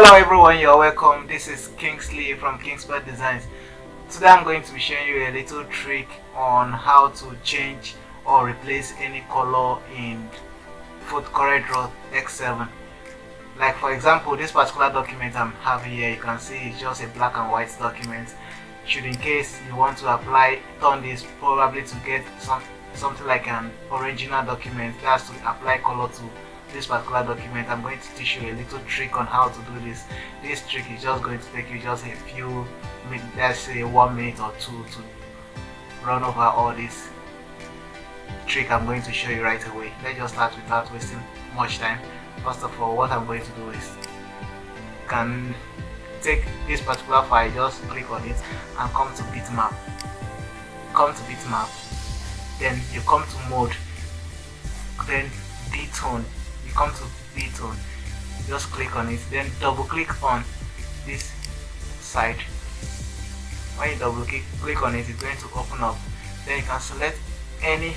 Hello everyone, you're welcome. This is Kingsley from KingspetDesigns. Today I'm going to be showing you a little trick on how to change or replace any color in CorelDraw X7. Like for example, this particular document I'm having here, you can see it's just a black and white document. Should in case you want to turn this probably to get something like an original document, that's to apply color to this particular document. I'm going to teach you a little trick on how to do this. This trick is just going to take you just a few minutes, let's say 1 minute or two, to run over all this trick I'm going to show you right away. Let's just start without wasting much time. First of all, what I'm going to do is you can take this particular file, just click on it and come to bitmap. Then you come to mode, then D-tone. You come to D-tone, just click on it, then double click on this side. When you double click on it, it's going to open up. Then you can select any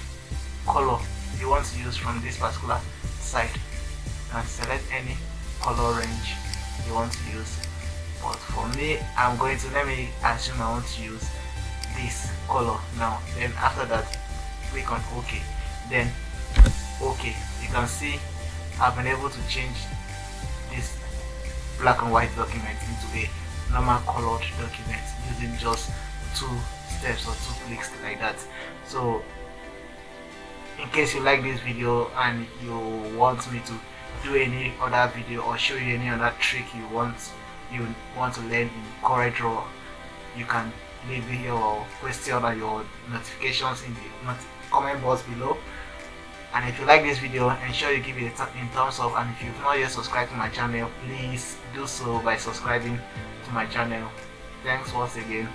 color you want to use from this particular side. You can select any color range you want to use, but for me, let me assume I want to use this color now. Then after that, click on OK. Then OK, you can see I've been able to change this black and white document into a normal colored document using just 2 steps or 2 clicks like that. So in case you like this video and you want me to do any other video or show you any other trick you want to learn in CorelDraw, you can leave your question or your notifications in the comment box below. And if you like this video, ensure you give it a thumbs up, and if you've not yet subscribed to my channel, please do so by subscribing to my channel. Thanks once again.